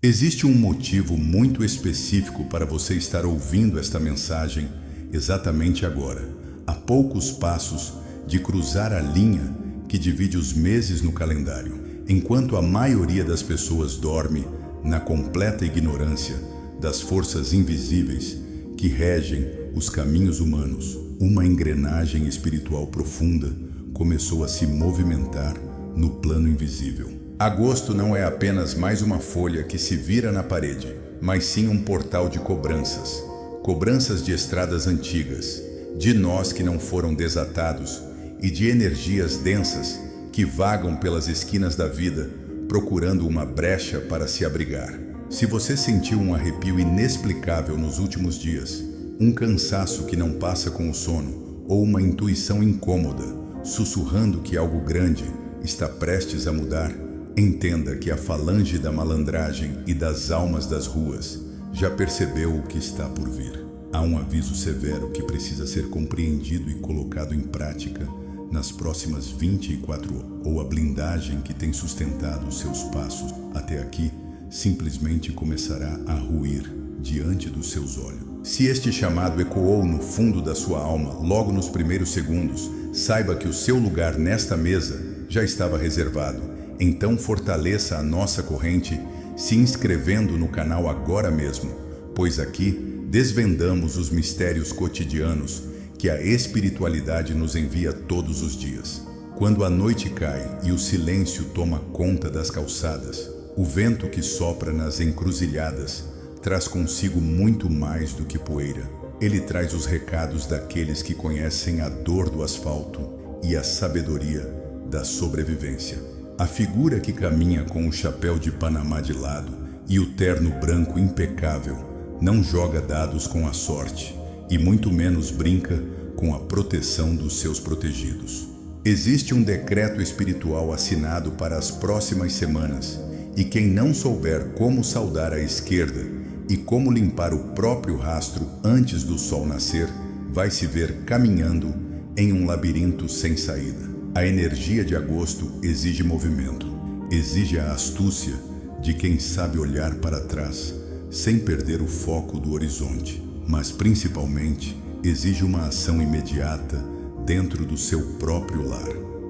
Existe um motivo muito específico para você estar ouvindo esta mensagem exatamente agora, a poucos passos de cruzar a linha que divide os meses no calendário. Enquanto a maioria das pessoas dorme na completa ignorância das forças invisíveis que regem os caminhos humanos, uma engrenagem espiritual profunda começou a se movimentar no plano invisível. Agosto não é apenas mais uma folha que se vira na parede, mas sim um portal de cobranças. Cobranças de estradas antigas, de nós que não foram desatados e de energias densas que vagam pelas esquinas da vida, procurando uma brecha para se abrigar. Se você sentiu um arrepio inexplicável nos últimos dias, um cansaço que não passa com o sono, ou uma intuição incômoda, sussurrando que algo grande está prestes a mudar, entenda que a falange da malandragem e das almas das ruas já percebeu o que está por vir. Há um aviso severo que precisa ser compreendido e colocado em prática nas próximas 24 horas, ou a blindagem que tem sustentado os seus passos até aqui simplesmente começará a ruir diante dos seus olhos. Se este chamado ecoou no fundo da sua alma logo nos primeiros segundos, saiba que o seu lugar nesta mesa já estava reservado. Então fortaleça a nossa corrente se inscrevendo no canal agora mesmo, pois aqui desvendamos os mistérios cotidianos que a espiritualidade nos envia todos os dias. Quando a noite cai e o silêncio toma conta das calçadas, o vento que sopra nas encruzilhadas traz consigo muito mais do que poeira. Ele traz os recados daqueles que conhecem a dor do asfalto e a sabedoria da sobrevivência. A figura que caminha com o chapéu de Panamá de lado e o terno branco impecável não joga dados com a sorte e muito menos brinca com a proteção dos seus protegidos. Existe um decreto espiritual assinado para as próximas semanas e quem não souber como saudar a esquerda e como limpar o próprio rastro antes do sol nascer, vai se ver caminhando em um labirinto sem saída. A energia de agosto exige movimento, exige a astúcia de quem sabe olhar para trás, sem perder o foco do horizonte, mas principalmente exige uma ação imediata dentro do seu próprio lar.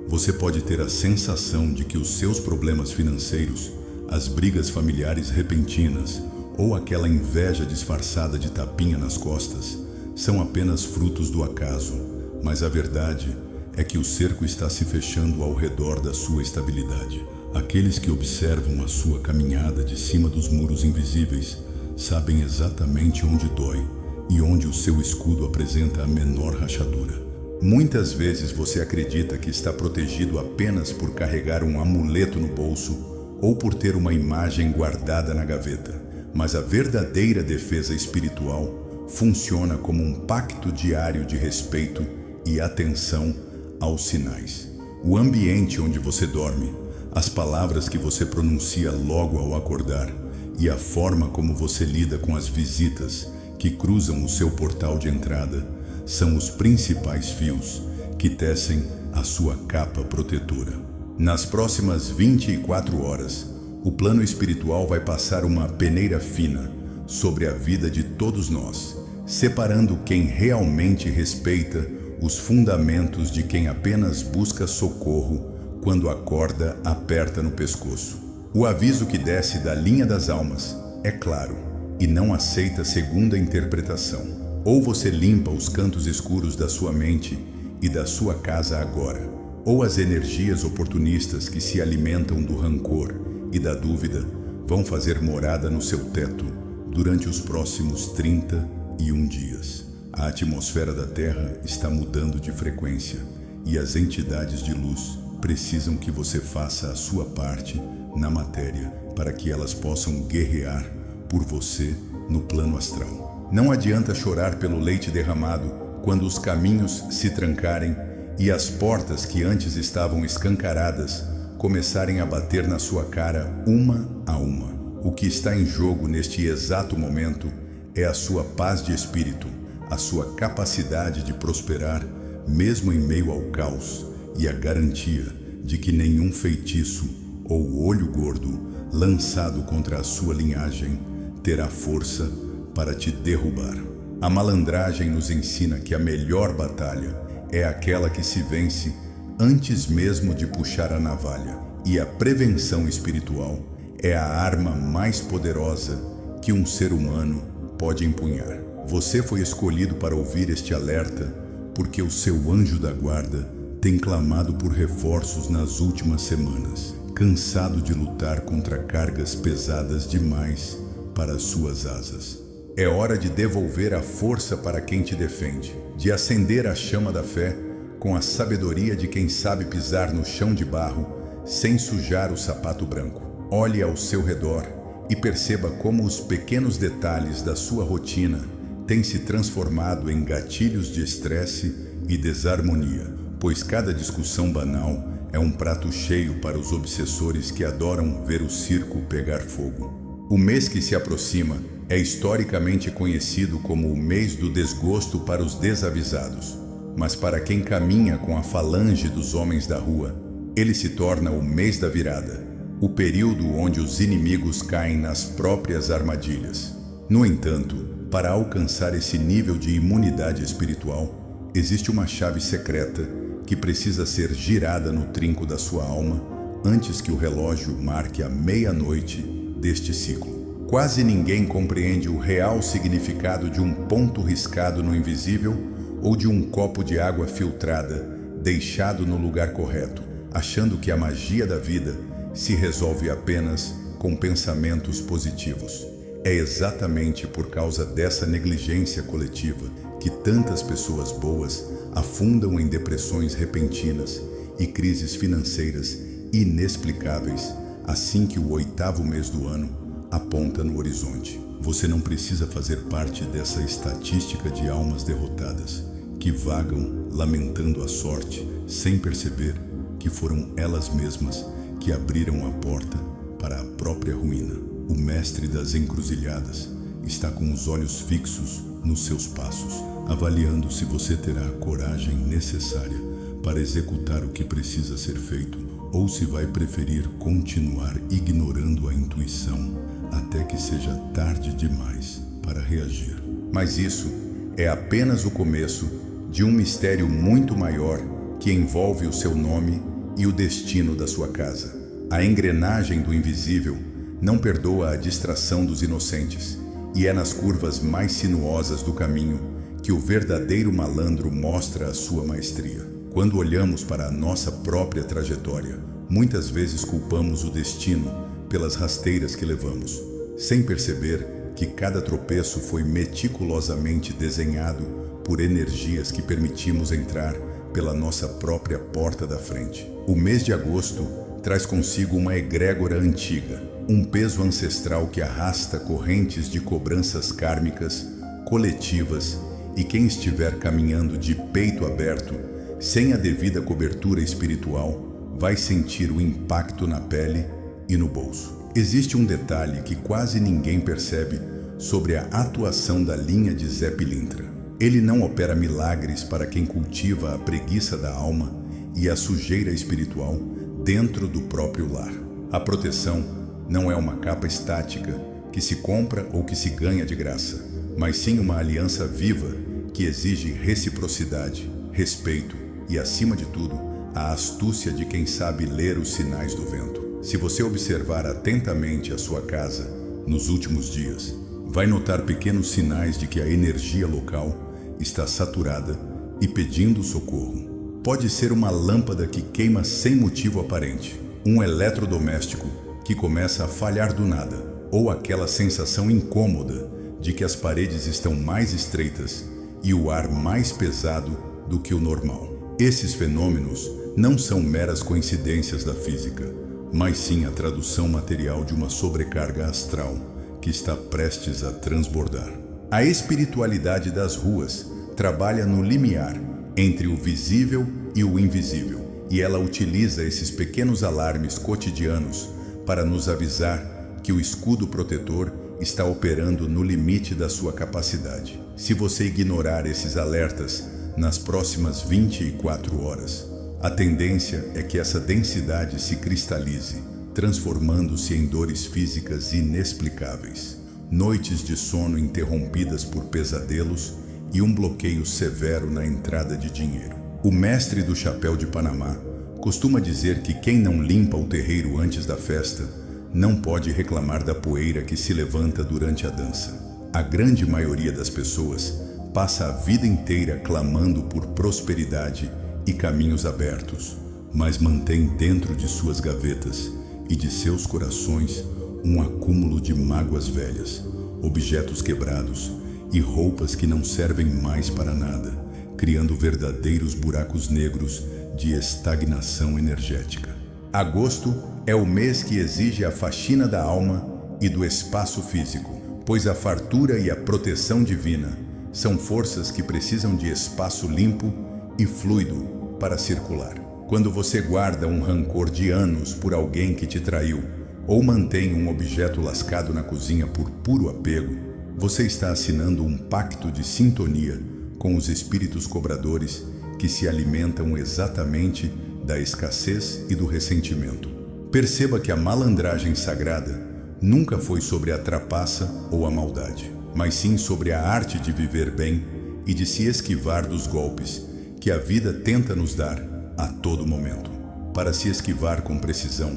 Você pode ter a sensação de que os seus problemas financeiros, as brigas familiares repentinas ou aquela inveja disfarçada de tapinha nas costas são apenas frutos do acaso, mas a verdade é que o cerco está se fechando ao redor da sua estabilidade. Aqueles que observam a sua caminhada de cima dos muros invisíveis sabem exatamente onde dói e onde o seu escudo apresenta a menor rachadura. Muitas vezes você acredita que está protegido apenas por carregar um amuleto no bolso ou por ter uma imagem guardada na gaveta, mas a verdadeira defesa espiritual funciona como um pacto diário de respeito e atenção aos sinais. O ambiente onde você dorme, as palavras que você pronuncia logo ao acordar e a forma como você lida com as visitas que cruzam o seu portal de entrada são os principais fios que tecem a sua capa protetora. Nas próximas 24 horas, o plano espiritual vai passar uma peneira fina sobre a vida de todos nós, separando quem realmente respeita os fundamentos de quem apenas busca socorro quando a corda aperta no pescoço. O aviso que desce da linha das almas é claro e não aceita segunda interpretação. Ou você limpa os cantos escuros da sua mente e da sua casa agora, ou as energias oportunistas que se alimentam do rancor e da dúvida vão fazer morada no seu teto durante os próximos 31 dias. A atmosfera da Terra está mudando de frequência e as entidades de luz precisam que você faça a sua parte na matéria para que elas possam guerrear por você no plano astral. Não adianta chorar pelo leite derramado quando os caminhos se trancarem e as portas que antes estavam escancaradas começarem a bater na sua cara uma a uma. O que está em jogo neste exato momento é a sua paz de espírito, a sua capacidade de prosperar mesmo em meio ao caos e a garantia de que nenhum feitiço ou olho gordo lançado contra a sua linhagem, terá força para te derrubar. A malandragem nos ensina que a melhor batalha é aquela que se vence antes mesmo de puxar a navalha, e a prevenção espiritual é a arma mais poderosa que um ser humano pode empunhar. Você foi escolhido para ouvir este alerta porque o seu anjo da guarda tem clamado por reforços nas últimas semanas, cansado de lutar contra cargas pesadas demais para as suas asas. É hora de devolver a força para quem te defende, de acender a chama da fé com a sabedoria de quem sabe pisar no chão de barro sem sujar o sapato branco. Olhe ao seu redor e perceba como os pequenos detalhes da sua rotina têm se transformado em gatilhos de estresse e desarmonia, pois cada discussão banal é um prato cheio para os obsessores que adoram ver o circo pegar fogo. O mês que se aproxima é historicamente conhecido como o mês do desgosto para os desavisados, mas para quem caminha com a falange dos homens da rua, ele se torna o mês da virada, o período onde os inimigos caem nas próprias armadilhas. No entanto, para alcançar esse nível de imunidade espiritual, existe uma chave secreta que precisa ser girada no trinco da sua alma antes que o relógio marque a meia-noite deste ciclo. Quase ninguém compreende o real significado de um ponto riscado no invisível ou de um copo de água filtrada deixado no lugar correto, achando que a magia da vida se resolve apenas com pensamentos positivos. É exatamente por causa dessa negligência coletiva que tantas pessoas boas afundam em depressões repentinas e crises financeiras inexplicáveis assim que o 8º mês do ano aponta no horizonte. Você não precisa fazer parte dessa estatística de almas derrotadas que vagam lamentando a sorte sem perceber que foram elas mesmas que abriram a porta para a própria ruína. O mestre das encruzilhadas está com os olhos fixos nos seus passos, avaliando se você terá a coragem necessária para executar o que precisa ser feito ou se vai preferir continuar ignorando a intuição até que seja tarde demais para reagir. Mas isso é apenas o começo de um mistério muito maior que envolve o seu nome e o destino da sua casa. A engrenagem do invisível não perdoa a distração dos inocentes, e é nas curvas mais sinuosas do caminho que o verdadeiro malandro mostra a sua maestria. Quando olhamos para a nossa própria trajetória, muitas vezes culpamos o destino pelas rasteiras que levamos, sem perceber que cada tropeço foi meticulosamente desenhado por energias que permitimos entrar pela nossa própria porta da frente. O mês de agosto traz consigo uma egrégora antiga, um peso ancestral que arrasta correntes de cobranças kármicas, coletivas, e quem estiver caminhando de peito aberto, sem a devida cobertura espiritual, vai sentir o impacto na pele e no bolso. Existe um detalhe que quase ninguém percebe sobre a atuação da linha de Zé Pilintra. Ele não opera milagres para quem cultiva a preguiça da alma e a sujeira espiritual dentro do próprio lar. A proteção não é uma capa estática que se compra ou que se ganha de graça, mas sim uma aliança viva que exige reciprocidade, respeito e, acima de tudo, a astúcia de quem sabe ler os sinais do vento. Se você observar atentamente a sua casa nos últimos dias, vai notar pequenos sinais de que a energia local está saturada e pedindo socorro. Pode ser uma lâmpada que queima sem motivo aparente, um eletrodoméstico que começa a falhar do nada, ou aquela sensação incômoda de que as paredes estão mais estreitas e o ar mais pesado do que o normal. Esses fenômenos não são meras coincidências da física, mas sim a tradução material de uma sobrecarga astral que está prestes a transbordar. A espiritualidade das ruas trabalha no limiar entre o visível e o invisível, e ela utiliza esses pequenos alarmes cotidianos para nos avisar que o escudo protetor está operando no limite da sua capacidade. Se você ignorar esses alertas nas próximas 24 horas, a tendência é que essa densidade se cristalize, transformando-se em dores físicas inexplicáveis, noites de sono interrompidas por pesadelos e um bloqueio severo na entrada de dinheiro. O mestre do chapéu de Panamá costuma dizer que quem não limpa o terreiro antes da festa não pode reclamar da poeira que se levanta durante a dança. A grande maioria das pessoas passa a vida inteira clamando por prosperidade e caminhos abertos, mas mantém dentro de suas gavetas e de seus corações um acúmulo de mágoas velhas, objetos quebrados e roupas que não servem mais para nada, criando verdadeiros buracos negros de estagnação energética. Agosto é o mês que exige a faxina da alma e do espaço físico, pois a fartura e a proteção divina são forças que precisam de espaço limpo e fluido para circular. Quando você guarda um rancor de anos por alguém que te traiu, ou mantém um objeto lascado na cozinha por puro apego, você está assinando um pacto de sintonia com os espíritos cobradores que se alimentam exatamente da escassez e do ressentimento. Perceba que a malandragem sagrada nunca foi sobre a trapaça ou a maldade, mas sim sobre a arte de viver bem e de se esquivar dos golpes que a vida tenta nos dar a todo momento. Para se esquivar com precisão,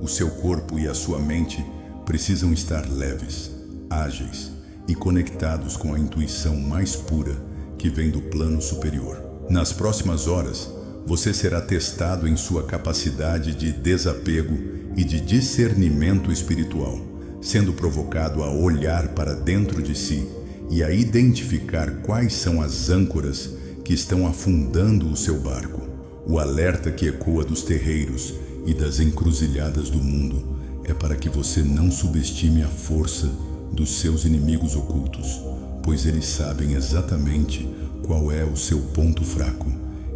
o seu corpo e a sua mente precisam estar leves, ágeis e conectados com a intuição mais pura que vem do plano superior. Nas próximas horas, você será testado em sua capacidade de desapego e de discernimento espiritual, sendo provocado a olhar para dentro de si e a identificar quais são as âncoras que estão afundando o seu barco. O alerta que ecoa dos terreiros e das encruzilhadas do mundo é para que você não subestime a força dos seus inimigos ocultos, pois eles sabem exatamente qual é o seu ponto fraco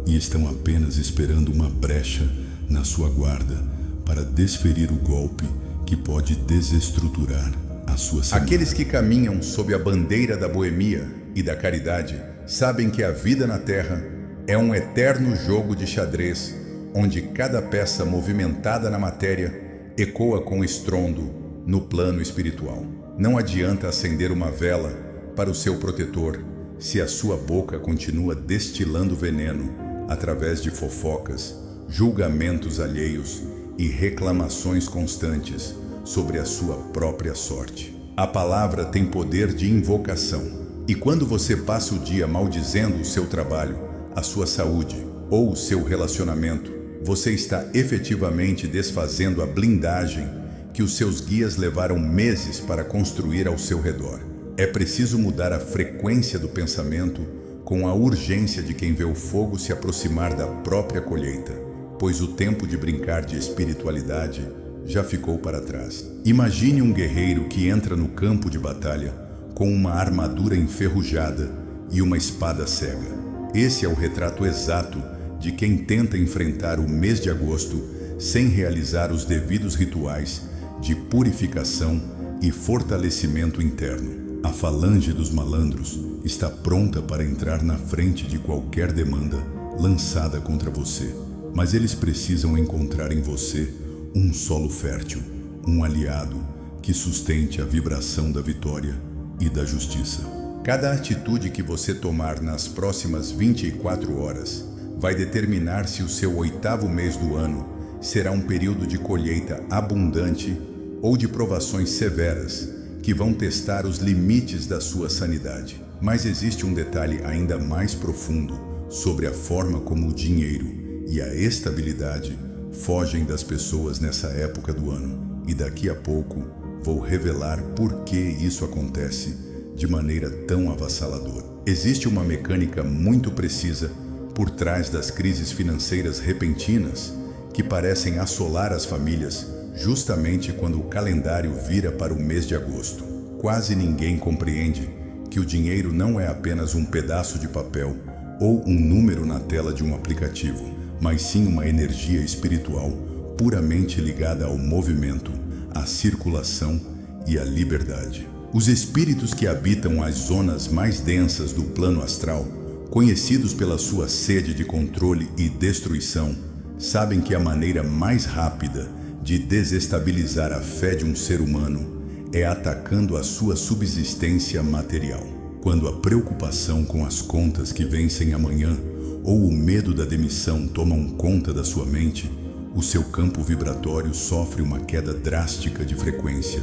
e estão apenas esperando uma brecha na sua guarda para desferir o golpe que pode desestruturar a sua semana. Aqueles que caminham sob a bandeira da boemia e da caridade sabem que a vida na Terra é um eterno jogo de xadrez, onde cada peça movimentada na matéria ecoa com estrondo no plano espiritual. Não adianta acender uma vela para o seu protetor se a sua boca continua destilando veneno através de fofocas, julgamentos alheios e reclamações constantes sobre a sua própria sorte. A palavra tem poder de invocação, e quando você passa o dia maldizendo o seu trabalho, a sua saúde ou o seu relacionamento, você está efetivamente desfazendo a blindagem que os seus guias levaram meses para construir ao seu redor. É preciso mudar a frequência do pensamento com a urgência de quem vê o fogo se aproximar da própria colheita, pois o tempo de brincar de espiritualidade já ficou para trás. Imagine um guerreiro que entra no campo de batalha com uma armadura enferrujada e uma espada cega. Esse é o retrato exato de quem tenta enfrentar o mês de agosto sem realizar os devidos rituais de purificação e fortalecimento interno. A falange dos malandros está pronta para entrar na frente de qualquer demanda lançada contra você, mas eles precisam encontrar em você um solo fértil, um aliado que sustente a vibração da vitória e da justiça. Cada atitude que você tomar nas próximas 24 horas vai determinar se o seu 8º mês do ano será um período de colheita abundante ou de provações severas que vão testar os limites da sua sanidade. Mas existe um detalhe ainda mais profundo sobre a forma como o dinheiro e a estabilidade fogem das pessoas nessa época do ano. E daqui a pouco vou revelar por que isso acontece de maneira tão avassaladora. Existe uma mecânica muito precisa por trás das crises financeiras repentinas que parecem assolar as famílias justamente quando o calendário vira para o mês de agosto. Quase ninguém compreende que o dinheiro não é apenas um pedaço de papel ou um número na tela de um aplicativo, mas sim uma energia espiritual puramente ligada ao movimento, à circulação e à liberdade. Os espíritos que habitam as zonas mais densas do plano astral, conhecidos pela sua sede de controle e destruição, sabem que a maneira mais rápida de desestabilizar a fé de um ser humano é atacando a sua subsistência material. Quando a preocupação com as contas que vencem amanhã ou o medo da demissão tomam conta da sua mente, o seu campo vibratório sofre uma queda drástica de frequência,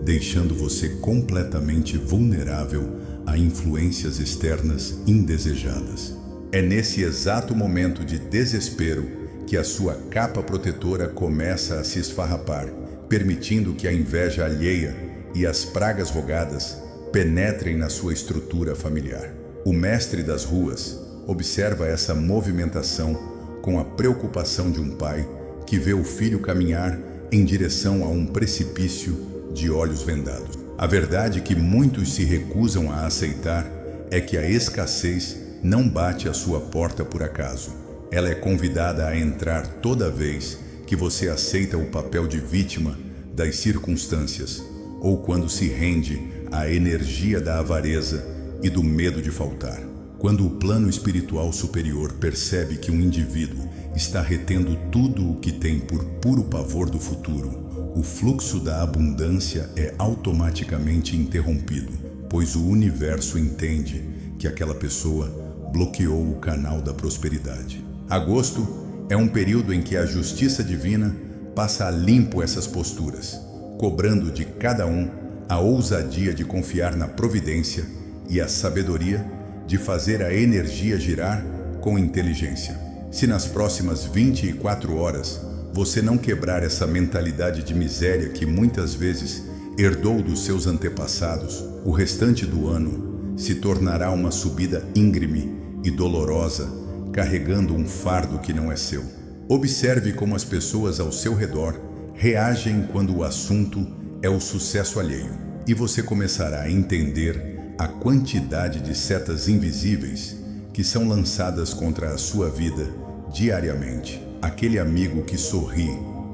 deixando você completamente vulnerável a influências externas indesejadas. É nesse exato momento de desespero que a sua capa protetora começa a se esfarrapar, permitindo que a inveja alheia e as pragas rogadas penetrem na sua estrutura familiar. O mestre das ruas observa essa movimentação com a preocupação de um pai que vê o filho caminhar em direção a um precipício de olhos vendados. A verdade que muitos se recusam a aceitar é que a escassez não bate à sua porta por acaso. Ela é convidada a entrar toda vez que você aceita o papel de vítima das circunstâncias ou quando se rende à energia da avareza e do medo de faltar. Quando o plano espiritual superior percebe que um indivíduo está retendo tudo o que tem por puro pavor do futuro, o fluxo da abundância é automaticamente interrompido, pois o universo entende que aquela pessoa bloqueou o canal da prosperidade. Agosto é um período em que a justiça divina passa a limpo essas posturas, cobrando de cada um a ousadia de confiar na providência e a sabedoria de fazer a energia girar com inteligência. Se nas próximas 24 horas você não quebrar essa mentalidade de miséria que muitas vezes herdou dos seus antepassados, o restante do ano se tornará uma subida íngreme e dolorosa, carregando um fardo que não é seu. Observe como as pessoas ao seu redor reagem quando o assunto é o sucesso alheio, e você começará a entender a quantidade de setas invisíveis que são lançadas contra a sua vida diariamente. Aquele amigo que sorri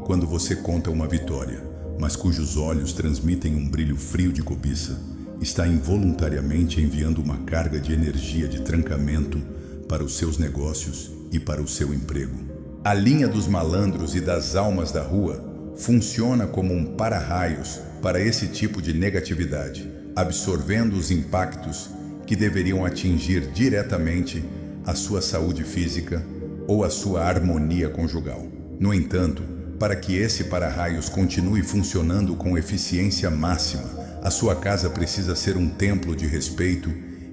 quando você conta uma vitória, mas cujos olhos transmitem um brilho frio de cobiça, está involuntariamente enviando uma carga de energia de trancamento para os seus negócios e para o seu emprego. A linha dos malandros e das almas da rua funciona como um para-raios para esse tipo de negatividade, absorvendo os impactos que deveriam atingir diretamente a sua saúde física ou a sua harmonia conjugal. No entanto, para que esse para-raios continue funcionando com eficiência máxima, a sua casa precisa ser um templo de respeito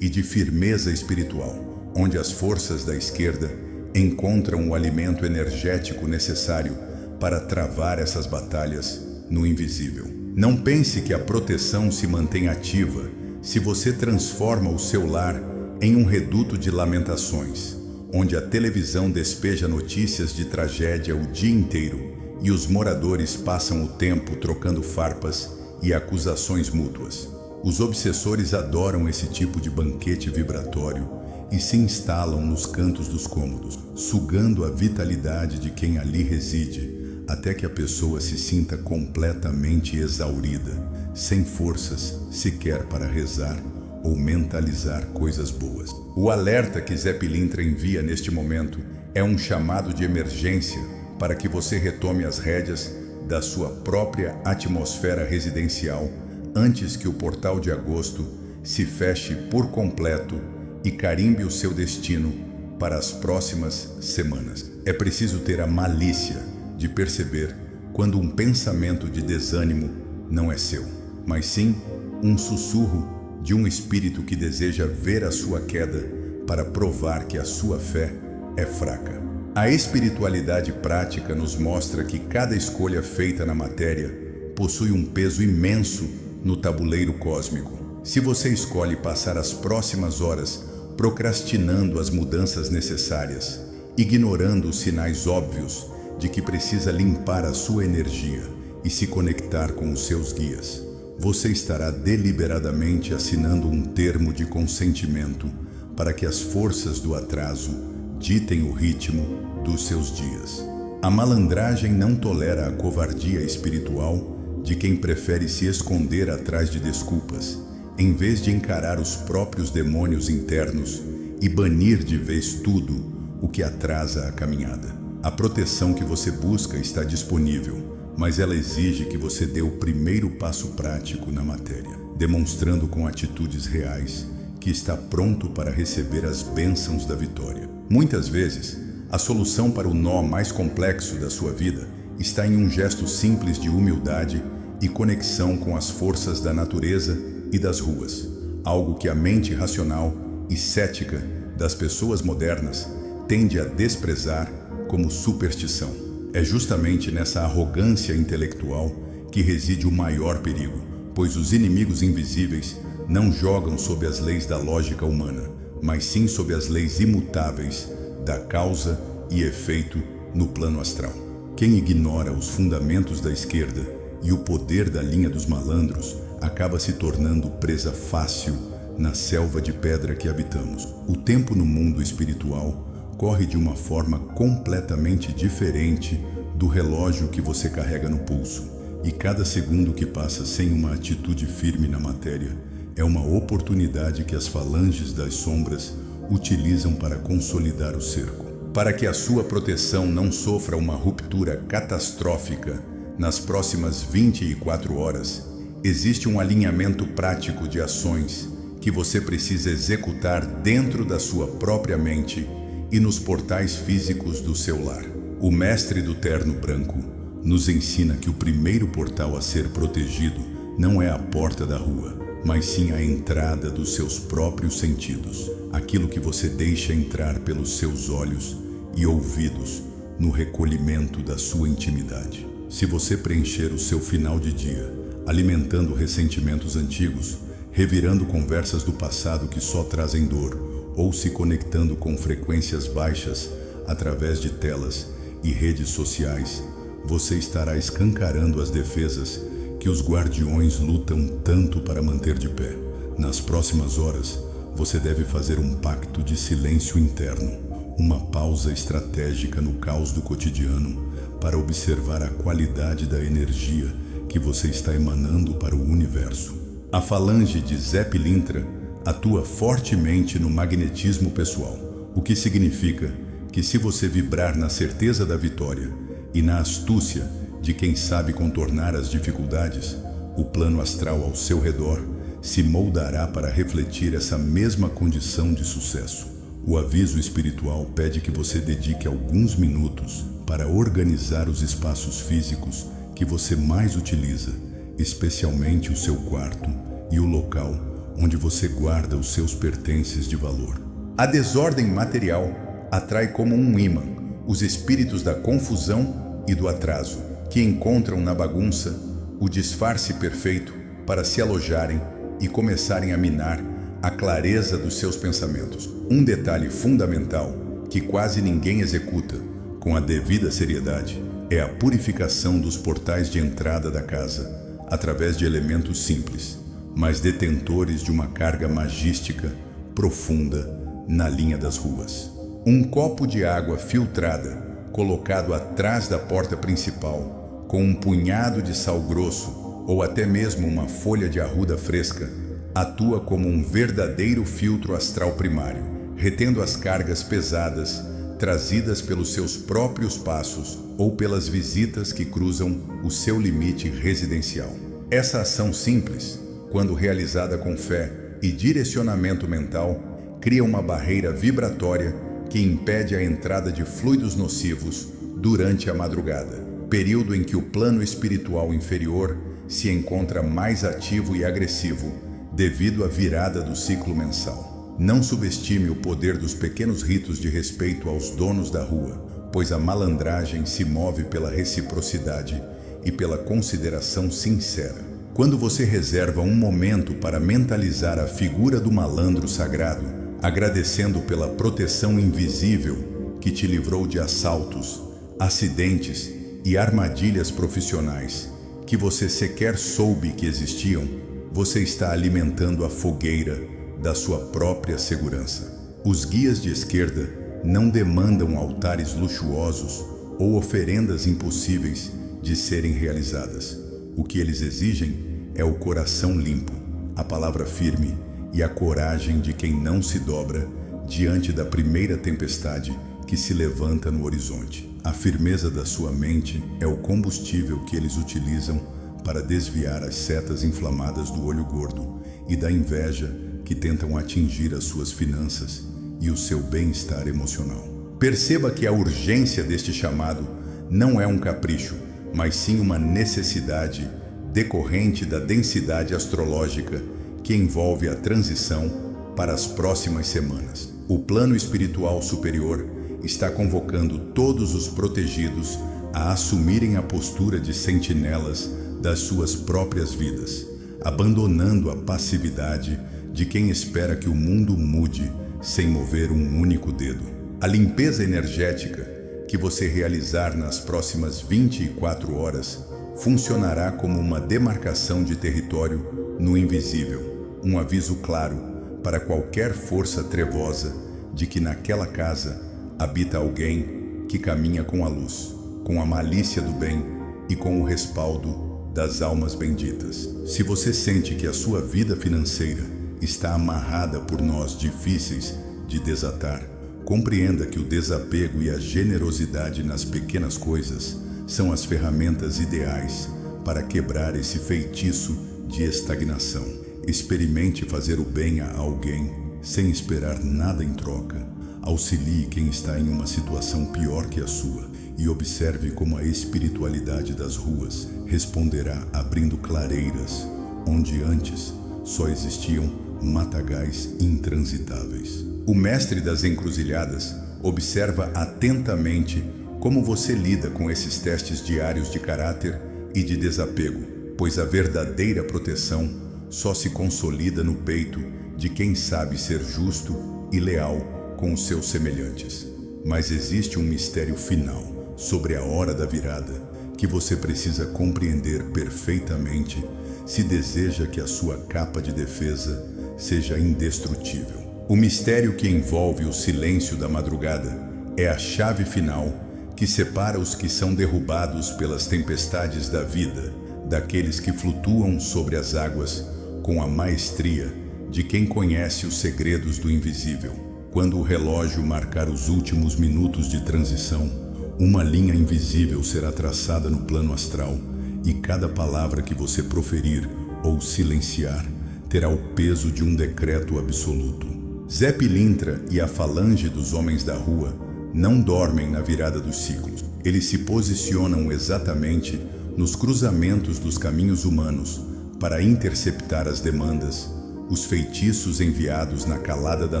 e de firmeza espiritual, onde as forças da esquerda encontram o alimento energético necessário para travar essas batalhas no invisível. Não pense que a proteção se mantém ativa se você transforma o seu lar em um reduto de lamentações, onde a televisão despeja notícias de tragédia o dia inteiro e os moradores passam o tempo trocando farpas e acusações mútuas. Os obsessores adoram esse tipo de banquete vibratório e se instalam nos cantos dos cômodos, sugando a vitalidade de quem ali reside, até que a pessoa se sinta completamente exaurida, sem forças sequer para rezar ou mentalizar coisas boas. O alerta que Zé Pilintra envia neste momento é um chamado de emergência para que você retome as rédeas da sua própria atmosfera residencial antes que o portal de agosto se feche por completo e carimbe o seu destino para as próximas semanas. É preciso ter a malícia de perceber quando um pensamento de desânimo não é seu, mas sim um sussurro de um espírito que deseja ver a sua queda para provar que a sua fé é fraca. A espiritualidade prática nos mostra que cada escolha feita na matéria possui um peso imenso no tabuleiro cósmico. Se você escolhe passar as próximas horas procrastinando as mudanças necessárias, ignorando os sinais óbvios de que precisa limpar a sua energia e se conectar com os seus guias, você estará deliberadamente assinando um termo de consentimento para que as forças do atraso ditem o ritmo dos seus dias. A malandragem não tolera a covardia espiritual de quem prefere se esconder atrás de desculpas, em vez de encarar os próprios demônios internos e banir de vez tudo o que atrasa a caminhada. A proteção que você busca está disponível, mas ela exige que você dê o primeiro passo prático na matéria, demonstrando com atitudes reais que está pronto para receber as bênçãos da vitória. Muitas vezes, a solução para o nó mais complexo da sua vida está em um gesto simples de humildade e conexão com as forças da natureza e das ruas, algo que a mente racional e cética das pessoas modernas tende a desprezar como superstição. É justamente nessa arrogância intelectual que reside o maior perigo, pois os inimigos invisíveis não jogam sob as leis da lógica humana, mas sim sob as leis imutáveis da causa e efeito no plano astral. Quem ignora os fundamentos da esquerda e o poder da linha dos malandros acaba se tornando presa fácil na selva de pedra que habitamos. O tempo no mundo espiritual corre de uma forma completamente diferente do relógio que você carrega no pulso, e cada segundo que passa sem uma atitude firme na matéria é uma oportunidade que as falanges das sombras utilizam para consolidar o cerco. Para que a sua proteção não sofra uma ruptura catastrófica nas próximas 24 horas, existe um alinhamento prático de ações que você precisa executar dentro da sua própria mente e nos portais físicos do seu lar. O mestre do terno branco nos ensina que o primeiro portal a ser protegido não é a porta da rua, mas sim a entrada dos seus próprios sentidos, aquilo que você deixa entrar pelos seus olhos e ouvidos no recolhimento da sua intimidade. Se você preencher o seu final de dia alimentando ressentimentos antigos, revirando conversas do passado que só trazem dor, ou se conectando com frequências baixas através de telas e redes sociais, você estará escancarando as defesas que os guardiões lutam tanto para manter de pé. Nas próximas horas, você deve fazer um pacto de silêncio interno, uma pausa estratégica no caos do cotidiano para observar a qualidade da energia que você está emanando para o universo. A falange de Zé Pilintra atua fortemente no magnetismo pessoal, o que significa que se você vibrar na certeza da vitória e na astúcia de quem sabe contornar as dificuldades, o plano astral ao seu redor se moldará para refletir essa mesma condição de sucesso. O aviso espiritual pede que você dedique alguns minutos para organizar os espaços físicos que você mais utiliza, especialmente o seu quarto e o local onde você guarda os seus pertences de valor. A desordem material atrai como um imã os espíritos da confusão e do atraso, que encontram na bagunça o disfarce perfeito para se alojarem e começarem a minar a clareza dos seus pensamentos. Um detalhe fundamental que quase ninguém executa com a devida seriedade é a purificação dos portais de entrada da casa através de elementos simples, mas detentores de uma carga magística profunda na linha das ruas. Um copo de água filtrada colocado atrás da porta principal, com um punhado de sal grosso ou até mesmo uma folha de arruda fresca, atua como um verdadeiro filtro astral primário, retendo as cargas pesadas trazidas pelos seus próprios passos ou pelas visitas que cruzam o seu limite residencial. Essa ação simples, quando realizada com fé e direcionamento mental, cria uma barreira vibratória que impede a entrada de fluidos nocivos durante a madrugada, período em que o plano espiritual inferior se encontra mais ativo e agressivo devido à virada do ciclo mensal. Não subestime o poder dos pequenos ritos de respeito aos donos da rua, pois a malandragem se move pela reciprocidade e pela consideração sincera. Quando você reserva um momento para mentalizar a figura do malandro sagrado, agradecendo pela proteção invisível que te livrou de assaltos, acidentes e armadilhas profissionais que você sequer soube que existiam, você está alimentando a fogueira da sua própria segurança. Os guias de esquerda não demandam altares luxuosos ou oferendas impossíveis de serem realizadas. O que eles exigem é o coração limpo, a palavra firme e a coragem de quem não se dobra diante da primeira tempestade que se levanta no horizonte. A firmeza da sua mente é o combustível que eles utilizam para desviar as setas inflamadas do olho gordo e da inveja que tentam atingir as suas finanças e o seu bem-estar emocional. Perceba que a urgência deste chamado não é um capricho, mas sim uma necessidade decorrente da densidade astrológica que envolve a transição para as próximas semanas. O plano espiritual superior está convocando todos os protegidos a assumirem a postura de sentinelas das suas próprias vidas, abandonando a passividade de quem espera que o mundo mude sem mover um único dedo. A limpeza energética que você realizar nas próximas 24 horas funcionará como uma demarcação de território no invisível, um aviso claro para qualquer força trevosa de que naquela casa habita alguém que caminha com a luz, com a malícia do bem e com o respaldo das almas benditas. Se você sente que a sua vida financeira está amarrada por nós difíceis de desatar, compreenda que o desapego e a generosidade nas pequenas coisas são as ferramentas ideais para quebrar esse feitiço de estagnação. Experimente fazer o bem a alguém sem esperar nada em troca. Auxilie quem está em uma situação pior que a sua e observe como a espiritualidade das ruas responderá abrindo clareiras onde antes só existiam matagais intransitáveis. O mestre das encruzilhadas observa atentamente como você lida com esses testes diários de caráter e de desapego, pois a verdadeira proteção só se consolida no peito de quem sabe ser justo e leal com os seus semelhantes. Mas existe um mistério final sobre a hora da virada que você precisa compreender perfeitamente se deseja que a sua capa de defesa seja indestrutível. O mistério que envolve o silêncio da madrugada é a chave final que separa os que são derrubados pelas tempestades da vida daqueles que flutuam sobre as águas com a maestria de quem conhece os segredos do invisível. Quando o relógio marcar os últimos minutos de transição, uma linha invisível será traçada no plano astral e cada palavra que você proferir ou silenciar terá o peso de um decreto absoluto. Zé Pilintra e a falange dos homens da rua não dormem na virada dos ciclos. Eles se posicionam exatamente nos cruzamentos dos caminhos humanos para interceptar as demandas, os feitiços enviados na calada da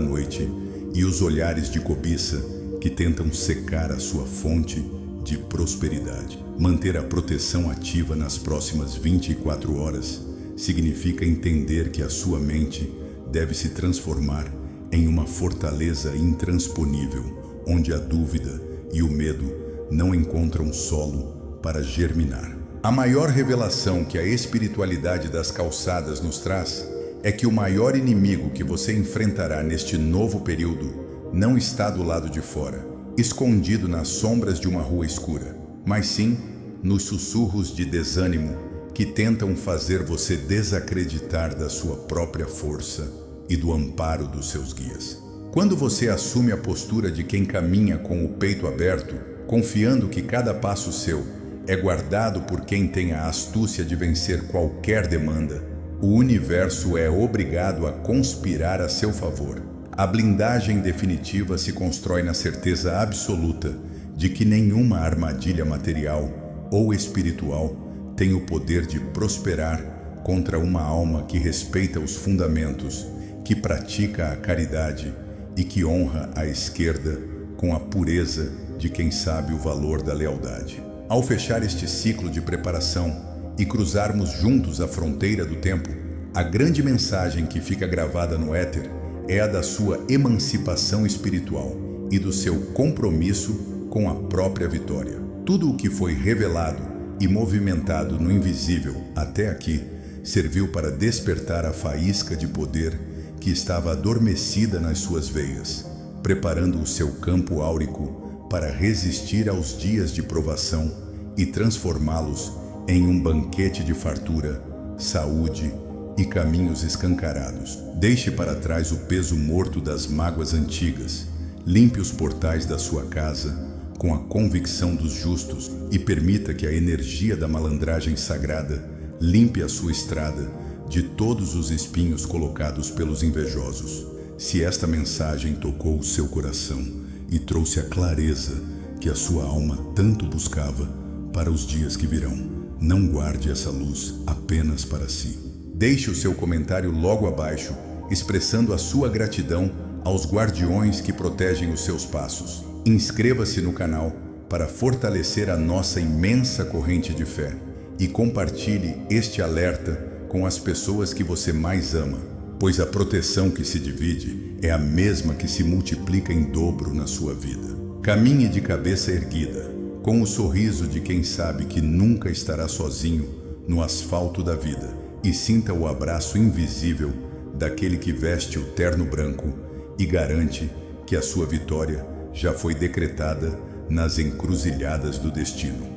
noite e os olhares de cobiça que tentam secar a sua fonte de prosperidade. Manter a proteção ativa nas próximas 24 horas significa entender que a sua mente deve se transformar em uma fortaleza intransponível, onde a dúvida e o medo não encontram solo para germinar. A maior revelação que a espiritualidade das calçadas nos traz é que o maior inimigo que você enfrentará neste novo período não está do lado de fora, escondido nas sombras de uma rua escura, mas sim nos sussurros de desânimo que tentam fazer você desacreditar da sua própria força e do amparo dos seus guias. Quando você assume a postura de quem caminha com o peito aberto, confiando que cada passo seu é guardado por quem tem a astúcia de vencer qualquer demanda, o universo é obrigado a conspirar a seu favor. A blindagem definitiva se constrói na certeza absoluta de que nenhuma armadilha material ou espiritual tem o poder de prosperar contra uma alma que respeita os fundamentos, que pratica a caridade e que honra a esquerda com a pureza de quem sabe o valor da lealdade. Ao fechar este ciclo de preparação e cruzarmos juntos a fronteira do tempo, a grande mensagem que fica gravada no éter é a da sua emancipação espiritual e do seu compromisso com a própria vitória. Tudo o que foi revelado e movimentado no invisível até aqui serviu para despertar a faísca de poder que estava adormecida nas suas veias, preparando o seu campo áurico para resistir aos dias de provação e transformá-los em um banquete de fartura, saúde e caminhos escancarados. Deixe para trás o peso morto das mágoas antigas, limpe os portais da sua casa, com a convicção dos justos e permita que a energia da malandragem sagrada limpe a sua estrada de todos os espinhos colocados pelos invejosos. Se esta mensagem tocou o seu coração e trouxe a clareza que a sua alma tanto buscava para os dias que virão, não guarde essa luz apenas para si. Deixe o seu comentário logo abaixo, expressando a sua gratidão aos guardiões que protegem os seus passos. Inscreva-se no canal para fortalecer a nossa imensa corrente de fé e compartilhe este alerta com as pessoas que você mais ama, pois a proteção que se divide é a mesma que se multiplica em dobro na sua vida. Caminhe de cabeça erguida, com o sorriso de quem sabe que nunca estará sozinho no asfalto da vida, e sinta o abraço invisível daquele que veste o terno branco e garante que a sua vitória já foi decretada nas encruzilhadas do destino.